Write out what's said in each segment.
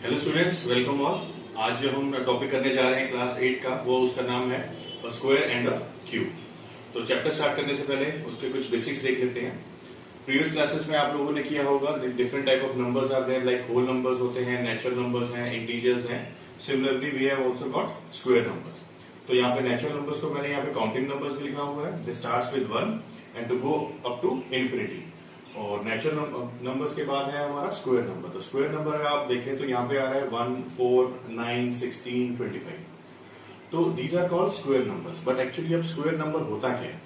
Hello students, welcome all. आज जो हम टॉपिक करने जा रहे हैं क्लास 8 का, वो उसका नाम है स्क्वायर एंड अ क्यूब। तो चैप्टर स्टार्ट करने से पहले उसके कुछ बेसिक्स देख लेते हैं। प्रीवियस क्लासेस में आप लोगों ने किया होगा, different type of numbers are there, like whole numbers होते हैं, नेचुरल नंबर्स हैं, इंटीजर्स हैं। Similarly we have also got square numbers. तो यहाँ पे नेचुरल नंबर्स को मैंने यहाँ पे काउंटिंग नंबर्स भी लिखा हुआ है। They starts with 1 and to go up to infinity. और नेचुरल नंबर्स के बाद है हमारा स्क्वायर नंबर। तो स्क्वायर नंबर अगर आप देखें तो यहाँ पे आ रहा है 1, 4, 9, 16, 25। तो these are called square numbers. But actually अब स्क्वायर नंबर होता क्या है?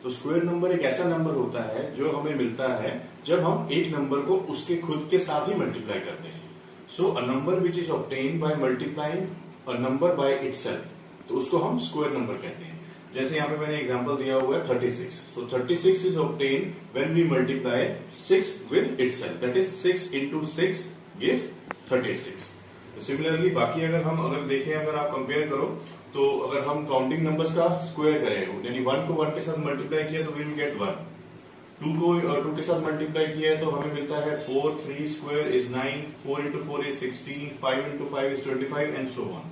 तो स्क्वायर नंबर एक ऐसा नंबर होता है जो हमें मिलता है जब हम एक नंबर को उसके खुद के साथ ही मल्टीप्लाई करते हैं। So a number which is obtained by multiplying a number by itself, तो उसको हम स्क्वायर नंबर कहते हैं। जैसे यहाँ पे मैंने एग्जांपल दिया हुआ है 36। So 36 is obtain when we multiply 6 with itself, that is 6 into 6 gives 36। Similarly बाकी अगर देखें, अगर आप कंपेयर करो तो अगर हम काउंटिंग नंबर्स का स्क्वायर करें, यानी 1 को 1 के साथ मल्टीप्लाई किया तो वी विल गेट 1। 2 को 2 के साथ मल्टीप्लाई किया है तो हमें मिलता है 4, 3 square is 9, 4 into 4 is 16, 5 into 5 is 25 and so on.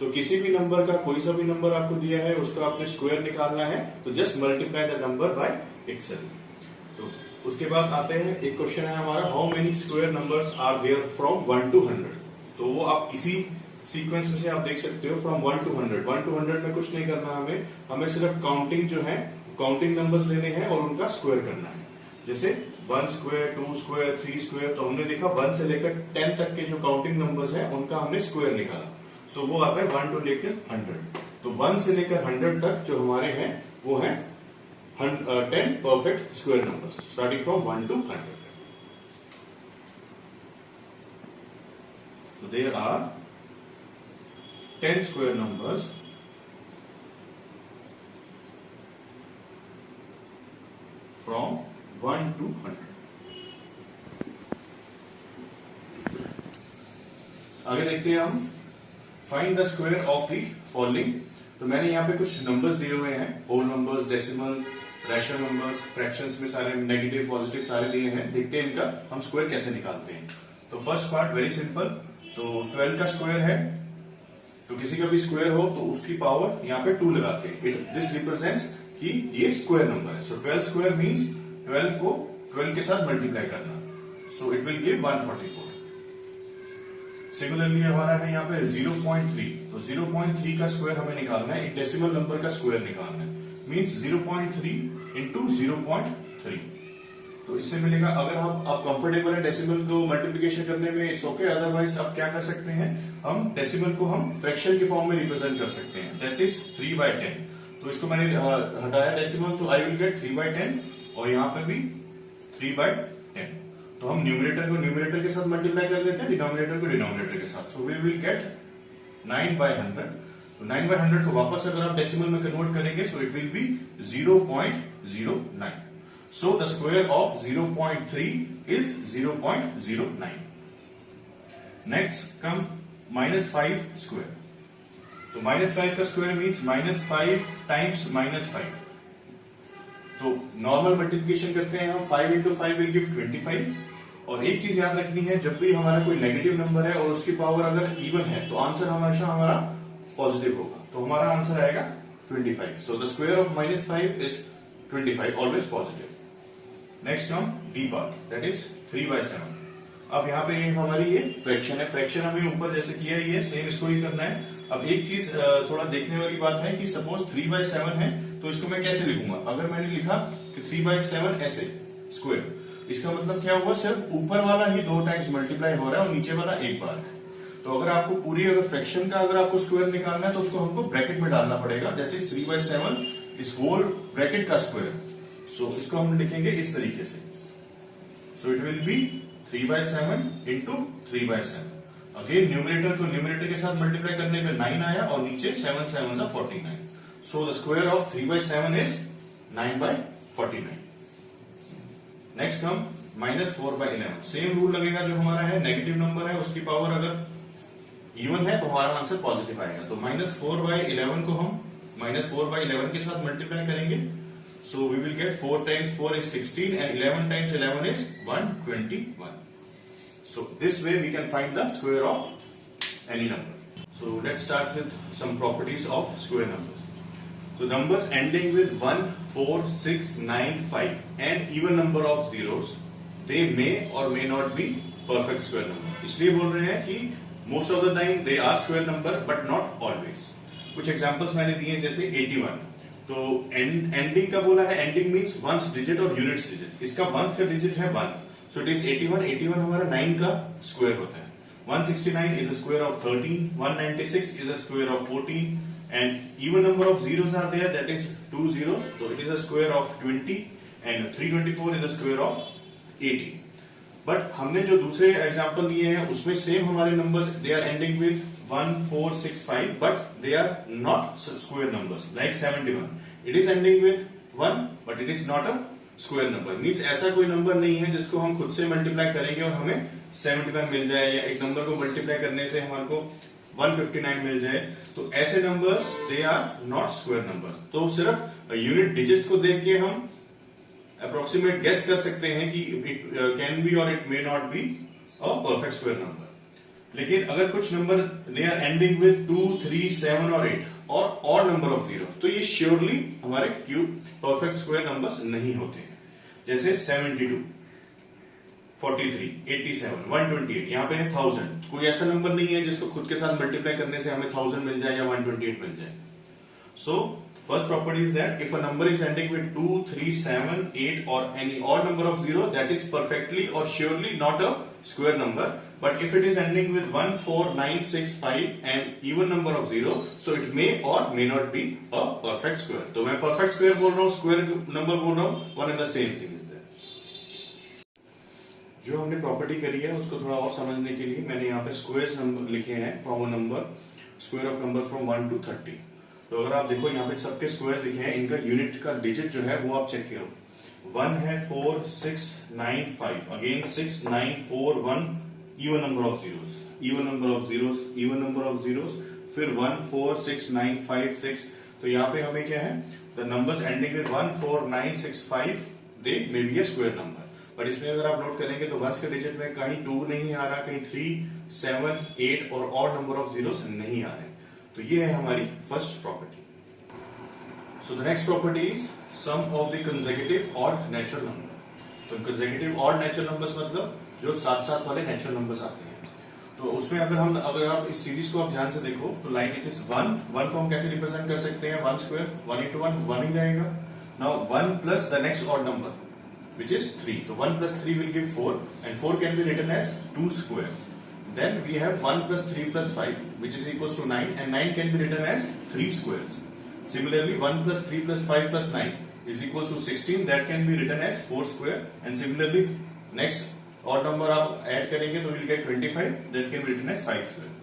तो किसी भी नंबर का कोई सा भी नंबर आपको दिया है, उसका आपने स्क्वायर निकालना है, तो just multiply the number by itself. तो उसके बाद आते हैं, एक क्वेश्चन है हमारा, how many square numbers are there from 1 to 100। तो वो आप इसी सीक्वेंस में से आप देख सकते हो, फ्रॉम 1 to 100। 1 to 100 में कुछ नहीं करना हमें सिर्फ काउंटिंग जो है, काउंटिंग नंबर्स लेने हैं और उनका स्क्वायर करना है। जैसे 1 स्क्वायर, 2 स्क्वायर, 3 स्क्वायर। तो हमने देखा 1 से लेकर 10 तक के जो काउंटिंग नंबर्स हैं उनका हमने स्क्वायर निकाला, तो वो आता है 1 to लेकर 100। तो 1 से लेकर 100 तक जो हमारे हैं वो है 10 perfect square numbers, starting from 1 to 100। So there are 10 square numbers from 1 to 100। आगे देखते हैं हम, find the square of the following. तो मैंने यहाँ पे कुछ नंबर्स दिए हुए हैं, whole numbers, decimal, rational numbers, fractions में सारे नेगेटिव पॉजिटिव सारे दिए हैं। देखते हैं इनका हम स्क्वायर कैसे निकालते हैं। तो फर्स्ट पार्ट वेरी सिंपल। तो 12 का स्क्वायर है, तो किसी का भी स्क्वायर हो तो उसकी पावर यहाँ पे 2 लगाते हैं। दिस रिप्रेजेंट्स कि ये स्क्वायर नंबर है। सो 12 स्क्वायर मींस 12 को 12 के साथ मल्टीप्लाई करना, so it will give 144। Similarly हमारा है यहाँ पे 0.3। तो 0.3 का स्क्वायर हमें निकालना है, एक डेसिमल नंबर का स्क्वायर निकालना है, मींस 0.3 into 0.3। तो इससे मिलेगा, अगर आप कंफर्टेबल है डेसिमल को मल्टीप्लिकेशन करने में, इट्स ओके। अदरवाइज आप क्या कर सकते हैं, हम डेसिमल को हम फ्रैक्शन के फॉर्म में रिप्रेजेंट कर सकते हैं, दैट इज 3/10। तो इसको मैंने हटाया डेसिमल, तो आई विल गेट 3/10 और यहाँ पे भी 3/10। तो हम न्यूमरेटर को न्यूमरेटर के साथ मल्टीप्लाई कर लेते हैं, डिनोमिनेटर को डिनोमिनेटर के साथ। So we will get 9/100। तो 9/100 को वापस अगर आप डेसिमल में कन्वर्ट करेंगे, so it will be 0.09। So the square of 0.3 is 0.09. Next come -5 square. तो -5 का स्क्वायर मीन्स -5 times -5। तो नॉर्मल मल्टीप्लिकेशन करते हैं हम, 5 into 5 will give 25। और एक चीज याद रखनी है, जब भी हमारा कोई नेगेटिव नंबर है और उसकी पावर अगर इवन है तो आंसर हमेशा हमारा पॉजिटिव होगा। तो हमारा आंसर आएगा 25। So the square of -5 is 25, always positive. Next term D part, that is 3/7। अब यहाँ पे हमारी ये फ्रैक्शन है, फ्रैक्शन हमें ऊपर जैसे किया है, ये सेम इसको ही करना है। अब एक चीज थोड़ा देखने वाली बात है कि सपोज 3/7 है, तो इसको मैं कैसे लिखूंगा। अगर मैंने लिखा कि 3/7 ऐसे स्क्वायर, इसका मतलब क्या हुआ, सिर्फ ऊपर वाला ही 2 टाइम्स मल्टीप्लाई हो रहा है और नीचे वाला एक बार है। तो अगर आपको पूरी अगर फ्रैक्शन का अगर आपको स्क्वायर निकालना है तो उसको हमको ब्रैकेट में डालना पड़ेगा, दैट इज 3/7 इस होल ब्रैकेट का स्क्वायर। सो इसको हम लिखेंगे इस तरीके से। So it will be 3/7 into 3/7। Again numerator को न्यूमरेटर के साथ मल्टीप्लाई करने पे 9 आया और नीचे 7 7 49। So the square of 3/7 is 9/49। Next come -4/11। Same rule लगेगा, जो हमारा है नेगेटिव नंबर है उसकी पावर अगर इवन है तो हमारा आंसर पॉजिटिव आएगा। तो -4/11 को हम -4/11 के साथ मल्टीप्लाई करेंगे, so we will get 4 times 4 is 16 and 11 times 11 is 121। So this way we can find the square of any number. So let's start with some properties of square numbers. So numbers ending with 1, 4, 6, 9, 5 and even number of zeros, they may or may not be perfect square number. इसलिए बोल रहे हैं कि most of the time they are square number but not always. कुछ examples मैंने दिए जैसे 81. तो एंडिंग का बोला है, एंडिंग मींस वंस डिजिट और यूनिट्स डिजिट. इसका वंस का डिजिट है 1, सो इट इज 81. 81 हमारा 9 का स्क्वायर होता है. 169 is a square of 13, 196 is a square of 14, and even number of zeros are there, that is 2 zeros, so it is a square of 20, and 324 is a square of 80. But हमने जो दूसरे example लिए हैं उसमें same हमारे numbers they are ending with 1, 4, 6, 5 but they are not square numbers. Like 71, it is ending with 1 but it is not a square number. Means ऐसा कोई number नहीं है जिसको हम खुद से मल्टीप्लाई करेंगे और हमें 71 मिल जाए, या एक नंबर को मल्टीप्लाई करने से हमारे को 159 मिल जाए. तो ऐसे numbers they are not square numbers. तो सिर्फ यूनिट डिजिट्स को देख के हम अप्रोक्सीमेट गेस कर सकते हैं कि इट कैन बी और it may not be a perfect square number. लेकिन अगर कुछ number they are ending with 2, 3, 7 और 8 और ऑड नंबर ऑफ जीरो, तो ये श्योरली हमारे क्यूब परफेक्ट स्क्वायर नंबर्स नहीं होते हैं. जैसे 72, 43, 87, 128, यहाँ पे है 1000. कोई ऐसा नंबर नहीं है जिसको खुद के साथ मल्टीप्लाई करने से हमें 1000 मिल जाए या 128 मिल जाए. सो first property is that if a number is ending with 2, 3, 7, 8 or any odd number of zero, that is perfectly or surely not a square number. But if it is ending with 1, 4, 9, 6, 5 and even number of zero, so it may or may not be a perfect square. तो मैं perfect square बोल रहा हूँ, square number बोल रहा हूँ, one and the same thing is there. जो हमने प्रॉपर्टी करी है उसको थोड़ा और समझने के लिए मैंने यहाँ पे स्क्वायर्स नंबर लिखे हैं from a number, square of number from 1 to 30. तो अगर आप देखो यहाँ पे सबके स्क्वायर लिखे हैं, इनका यूनिट का डिजिट जो है वो आप चेक करो. 1 है, 4, 6, 9, 5, again 6, 9, 4, 1, even number of zeros, even number of zeros, even number of zeros, फिर 1, 4, 6, 9, 5, 6. तो यहाँ पे हमें क्या है, the numbers ending with 1, 4, 9, 6, 5 they may be a square number. But इसमें अगर आप नोट करेंगे तो वंस के डिजिट में कहीं 2 नहीं आ रहा, कहीं 3, 7, 8 और ऑड नंबर ऑफ जीरोस नहीं आ रहे. तो ये है हमारी first property. So the next property is sum of the consecutive odd natural number. तो कंसेक्यूटिव ऑड नेचुरल नंबर्स मतलब जो साथ साथ वाले नेचुरल नंबर्स आते हैं. तो उसमें अगर आप इस सीरीज को आप ध्यान से देखो तो लाइक इट इज 1 को हम कैसे रिप्रेजेंट कर सकते हैं, 1 स्क्वायर, 1 into 1 1 ही रहेगा. Now 1 plus the next odd number which is 3. तो 1 plus 3 will give 4 and 4 can be written as 2 square. Then we have 1 plus 3 plus 5 which is equals to 9 and 9 can be written as 3 squares. Similarly 1 plus 3 plus 5 plus 9 is equals to 16, that can be written as 4 square. And similarly next odd number आप add करेंगे तो we'll get 25, that can be written as 5 square.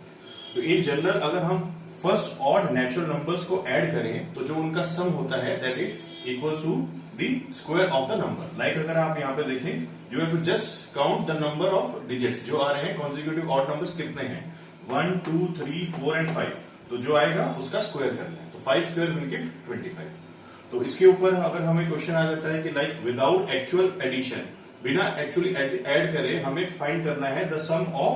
तो in general अगर हम first odd natural numbers को add करें तो जो उनका sum होता है that is equals to the square of the number. Like अगर आप यहाँ पे देखें, you have to just count the number of digits जो आ रहे हैं, consecutive odd numbers कितने हैं, 1, 2, 3, 4 and 5. तो जो आएगा उसका स्क्वायर करना है. तो 5 स्क्वायर विल गिव 25. तो इसके ऊपर अगर हमें क्वेश्चन आ जाता है कि लाइक विदाउट एक्चुअल एडिशन, बिना एक्चुअली ऐड करे हमें फाइंड करना है the sum of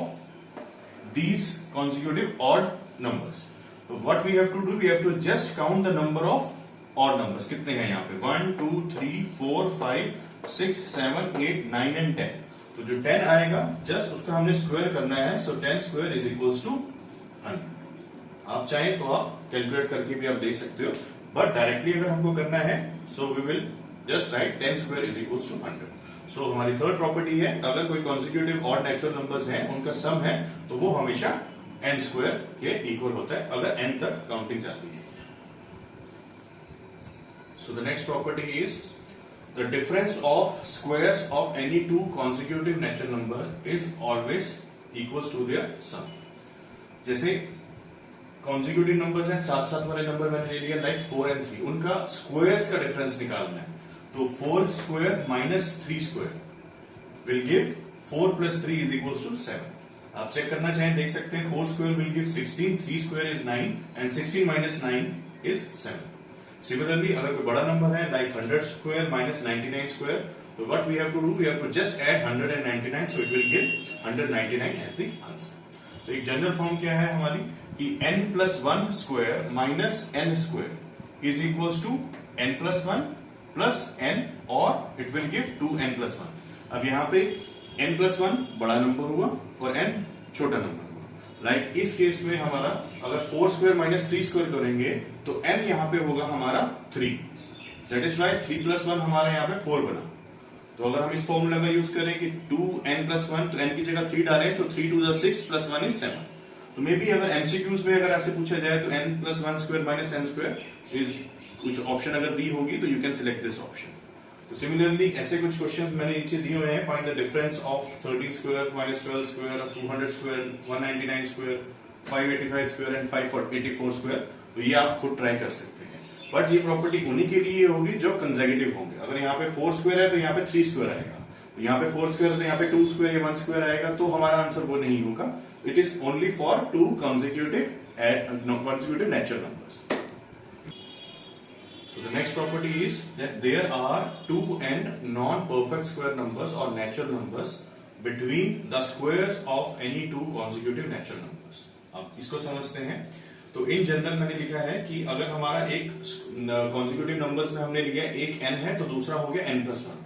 these consecutive odd numbers. तो what we have to do, we have to just count the number of odd numbers. कितने हैं यहाँ पे, 1, 2, 3, 4, 5, 6, 7, 8, 9 and 10. तो जो 10 आएगा जस्ट उसका हमने स्क्वायर करना है. सो 10 स्क्वायर इज इक्वल्स टू 100. आप चाहें तो आप कैलकुलेट करके भी आप दे सकते हो, बट डायरेक्टली अगर हमको करना है so we will just write 10 square is equals to 100. सो हमारी थर्ड प्रॉपर्टी है, अगर कोई कॉन्सिक्यूटिव ऑड नेचुरल नंबर्स हैं उनका सम है तो वो हमेशा n स्क्वायर के इक्वल होता है अगर n तक काउंटिंग जाती है. So the next property is the difference of squares of any two consecutive natural number is always equals to their sum. जैसे consecutive numbers हैं, साथ साथ वाले नंबर मैंने ले लिया लाइक 4 and 3, उनका स्क्वायर्स का डिफरेंस निकालना है. तो 4 square minus 3 square will give 4 plus 3 is equals to 7. आप चेक करना चाहें देख सकते हैं. 4 square will give 16, 3 square is 9 and 16 minus 9 is 7. Similarly, अगर कोई बड़ा नंबर है like 100 square minus 99 square, तो what we have to do, we have to just add 199, so it will give 199 as the answer. तो एक general form क्या है हमारी कि n+1 square minus n square is equals to n+1 plus n और it will give 2n+1। अब यहाँ पे n+1 बड़ा नंबर हुआ और n छोटा नंबर हुआ। लाइक इस केस में हमारा अगर 4 स्क्वायर माइनस 3 स्क्वायर करेंगे तो n यहाँ पे होगा हमारा 3, दैट इज वाई 3+1 हमारा यहाँ पे 4 बना। तो अगर हम इस फॉर्मूला का यूज करें कि 2n+1 तो n की जगह 3 डालें तो 3 2 6 प्लस 1 इज 7। तो मे बी अगर एमसीक्यूज में अगर आपसे पूछा जाए तो n+1 square minus n square is कुछ ऑप्शन अगर दी होगी तो you can select this option. तो सिमिलरली ऐसे कुछ क्वेश्चंस मैंने नीचे दिए हुए हैं, find the difference of 13 square minus 12 square, 200 square, 199 square, 585 square and 584 square. तो ये आप खुद ट्राई कर सकते हैं, बट ये प्रॉपर्टी उन्हीं के लिए होगी जो कंसेक्यूटिव होंगे। अगर यहाँ पे 4 स्क्वायर है तो यहाँ पे 3 स्क्वायर आएगा, यहाँ पे 4 स्क्वायर है तो यहाँ पे 2 स्क्वायर या 1 स्क्वायर आएगा, तो हमारा आंसर वो नहीं होगा। It is only for 2 consecutive natural numbers. So the next property is that there are 2 and non-perfect square numbers or natural numbers between the squares of any 2 consecutive natural numbers. अब इसको समझते हैं। तो in general मैंने लिखा है कि अगर हमारा एक consecutive numbers में हमने लिया एक n है तो दूसरा हो गया n+1,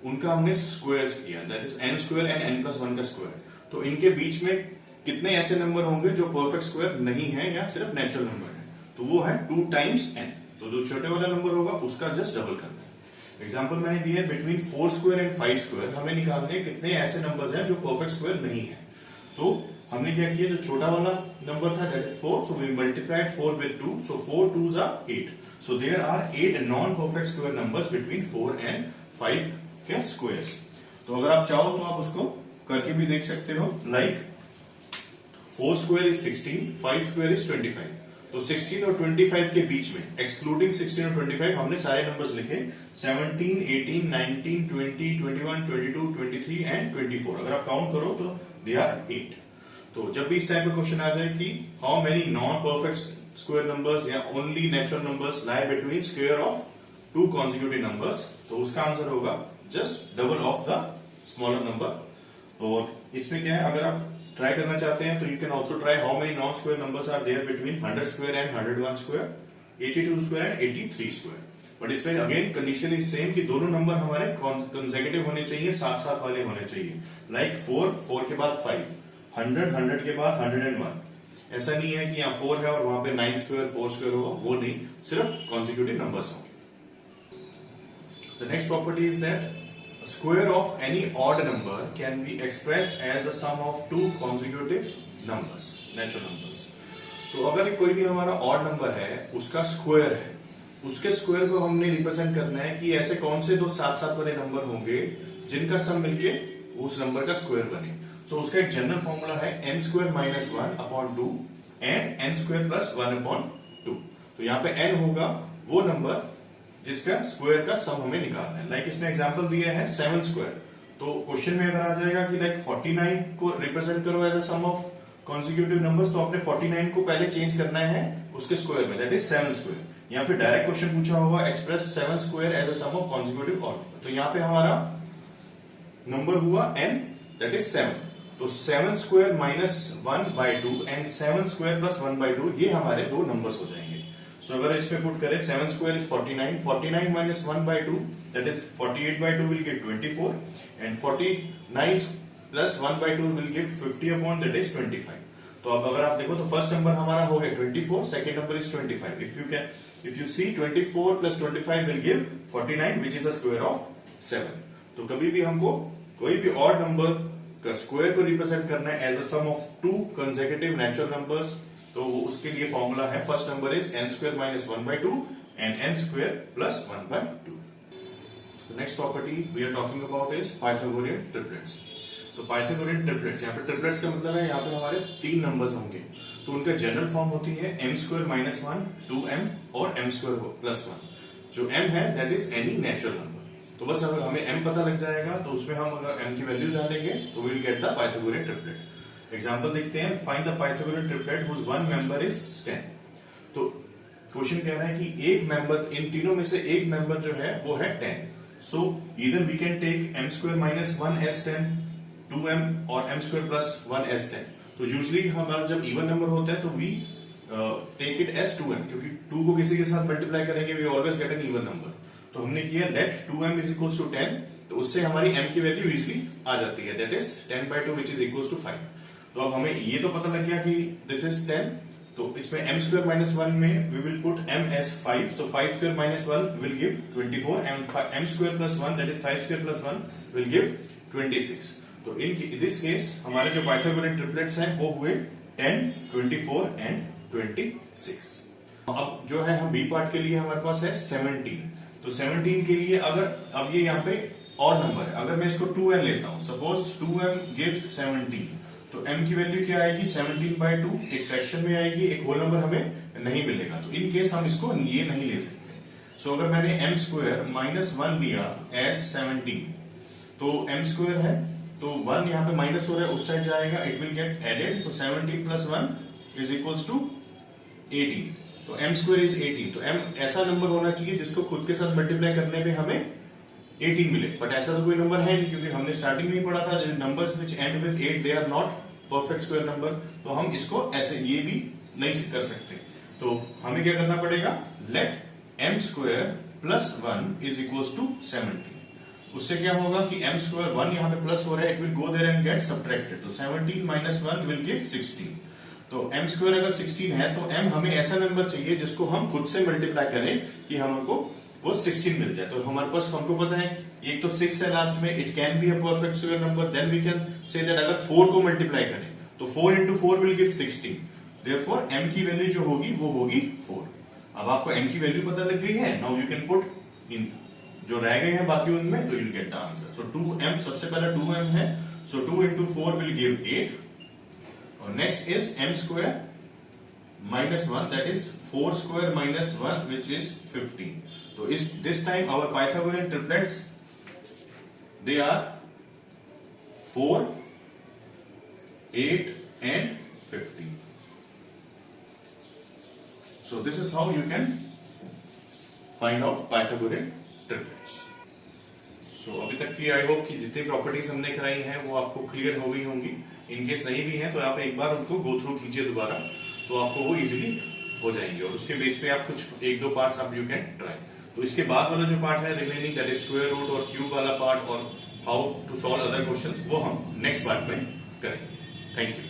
उनका हमने स्क्वायर्स किया, that is n square and n+1 का स्क्वायर। तो इनके बीच में कितने ऐसे नंबर होंगे जो परफेक्ट स्क्वायर नहीं है या सिर्फ नेचुरल नंबर है, तो वो है 2 times n। तो जो छोटे वाला नंबर होगा उसका जस्ट डबल करना है। एग्जांपल मैंने दिया है बिटवीन 4 स्क्वायर एंड 5 स्क्वायर हमें निकालने कितने ऐसे नंबर्स हैं जो परफेक्ट स्क्वायर नहीं है। तो हमने क्या किया, जो छोटा वाला नंबर था that is 4, so we multiplied 4 with 2, so 4 2s are 8। So there are 8 non perfect square numbers between 4 and 5 के स्क्वायर्स। तो अगर आप चाहो तो आप उसको करके भी देख सकते हो। Like 4 square is 16, 5 square is 25। तो 16 और 25 के बीच में एक्सक्लूडिंग 16 और 25 हमने सारे नंबर्स लिखे 17, 18, 19, 20, 21, 22, 23 एंड 24। अगर आप काउंट करो तो दे आर 8। तो जब भी इस टाइप का क्वेश्चन आ जाए कि how many non perfect square numbers या only natural numbers lie between square of 2 consecutive numbers, तो उसका आंसर होगा just double of the smaller number. और इसमें क्या है, अगर आप ट्राई करना चाहते हैं तो you can also try how many non square numbers are there between 100 square and 101 square, 82 square and 83 square. But इसमें अगेन कंडीशन इज सेम कि दोनों नंबर हमारे कंसेक्यूटिव होने चाहिए, साथ साथ वाले होने चाहिए। लाइक 4 के बाद 5, 100 के बाद 101। ऐसा नहीं है कि यहाँ 4 है और वहां पे 9 स्क्वायर 4 स्क्वायर होगा, वो नहीं, सिर्फ कॉन्सिक्यूटिव नंबर्स होंगे। The next property is that square of any odd number can be expressed as a sum of 2 consecutive numbers, natural numbers। तो अगर कोई भी हमारा odd number है उसका स्क्वायर है, उसके स्क्वायर को हमने रिप्रेजेंट करना है कि ऐसे कौन से दो साथ साथ वाले नंबर होंगे जिनका सम मिलके उस नंबर का स्क्वायर बने। तो उसका एक जनरल फॉर्मूला है n स्क्वायर माइनस 1/2 एंड n स्क्वायर प्लस 1/2। तो यहाँ पे n होगा वो नंबर जिसका स्क्वायर का सम हमें निकालना है। लाइक इसमें एग्जांपल दिया है 7 स्क्वायर, तो क्वेश्चन में अगर आ जाएगा कि लाइक 49 को रिप्रेजेंट करो as a sum of consecutive numbers, तो आपने 49 को पहले चेंज करना है उसके स्क्वायर में, दैट इज 7 स्क्वायर। या फिर डायरेक्ट क्वेश्चन पूछा होगा express 7 square as a sum of consecutive odd, तो यहाँ पे हमारा नंबर हुआ n दैट इज 7। तो 7 square minus 1/2 and 7 square plus 1/2 ये हमारे दो नंबर्स हो जाएंगे। So, अगर इसमें पुट करें 7 square is 49, 49 minus 1/2 that is 48/2 will give 24 and 49 plus 1/2 will give 50 that is 25। तो अब अगर आप देखो तो फर्स्ट नंबर हमारा हो गया 24, second number is 25। If you see 24 plus 25 will give 49 which is a square of 7। तो कभी भी हमको कोई भी ऑड नंबर का स्क्वायर को रिप्रेजेंट करना है as a sum of 2 consecutive natural numbers, तो उसके लिए फॉर्मूला है first number is n square minus 1/2 एंड n square plus 1/2। Next property we are talking about is Pythagorean triplets. तो पाइथागोरियन ट्रिपलेट्स, यहाँ पे ट्रिपलेट्स का मतलब है यहाँ पे हमारे 3 नंबर्स होंगे, तो उनका जनरल फॉर्म होती है m स्क्वायर माइनस 1, 2m और m स्क्वायर प्लस 1। जो m है that is any natural number. तो बस अगर हमें m पता लग जाएगा तो उसमें हम अगर m की वैल्यू डालेंगे तो we will get the Pythagorean triplet. Example देखते हैं, find the Pythagorean triplet whose one member is 10। तो क्वेश्चन कह रहा है कि एक मेंबर, इन तीनों में से एक मेंबर जो है वो है 10। So either we can take m square minus 1 as 10, 2m और m स्क्वायर प्लस 1 एज 10। तो यूजली हमारा जब इवन नंबर होता है तो we take it as 2m, क्योंकि 2 को किसी के साथ मल्टीप्लाई करेंगे we always get an even number. तो हमने किया late 2m is equal to 10, तो उससे हमारी m की वैल्यू इजिली आ जाती है, that is 10/2 which is equal to 5। तो अब हमें ये तो पता लग गया कि दिस इज 10, तो इसमें m स्क्वायर माइनस 1 में we will put m as 5, so 5 square minus 1 will give 24 and m square plus 1 that is 5 square plus 1 will give 26। तो इन दिस केस हमारे जो पाइथागोरियन ट्रिपलेट्स हैं वो हुए 10, 24 एंड 26। अब जो है हम बी पार्ट के लिए हमारे पास है 17। तो 17 के लिए अगर अब ये यहाँ पे और नंबर है, अगर मैं इसको 2m लेता हूं, सपोज 2m गिव्स 17, तो m की वैल्यू क्या आएगी 17/2, एक फ्रैक्शन में आएगी, एक होल नंबर हमें नहीं मिलेगा। तो इन केस हम इसको ये नहीं ले सकते। सो अगर मैंने m स्क्वायर माइनस 1 लिया एज 17, तो m स्क्वायर है तो 1 यहाँ पे माइनस हो रहा है, उस साइड जाएगा, इट विल गेट एडेड, तो 17 प्लस 1 इज इक्वल्स टू 18, तो m स्क्वायर इज 18। तो m ऐसा नंबर होना चाहिए जिसको खुद के साथ मल्टीप्लाई करने पे हमें 18 मिले, बट ऐसा तो कोई नंबर है नहीं, क्योंकि हमने स्टार्टिंग में ही पढ़ा था numbers which end with 8 they are not perfect square number. तो हम इसको ऐसे ये भी नहीं कर सकते। तो हमें क्या करना पड़ेगा, let m square plus 1 is equals to 17। उससे क्या होगा कि m स्क्वायर 1 यहाँ पे प्लस हो रहा है, it will go there and get subtracted, तो 17 माइनस 1 विल गिव 16। तो m स्क्वायर अगर 16 है तो m हमें ऐसा नंबर चाहिए जिसको हम खुद से मल्टीप्लाई करें कि हमको वो 16 मिल जाए। तो हमारे पास हमको पता है एक तो 6 है लास्ट में, it can be a perfect square number, then we can say that अगर 4 को मल्टीप्लाई करें तो 4 into 4 will give 16, therefore m की वैल्यू जो होगी वो होगी 4। अब आपको m की वैल्यू पता लग गई है, now you can put in जो रह गए हैं बाकी उनमें, तो you will get the answer. So 2m, सबसे पहले 2m है, सो 2 into 4 विल गिव 8, और next is m square minus 1, that is 4 square minus 1 which is 15। तो इस this time our Pythagorean triplets they are 4, 8 and 15. So this is how you can find out Pythagorean triplets. So अभी तक की I hope कि जितनी properties हमने कराई हैं वो आपको क्लियर हो गई होंगी। इनकेस नहीं भी हैं तो आप एक बार उनको गो थ्रू कीजिए दोबारा, तो आपको वो इजीली हो जाएंगे, और उसके बेस पे आप कुछ एक दो पार्ट्स आप यू कैन ट्राई। तो इसके बाद वाला जो पार्ट है remaining that is square root और क्यूब वाला पार्ट और how to solve other questions, वो हम नेक्स्ट पार्ट में करेंगे। Thank you.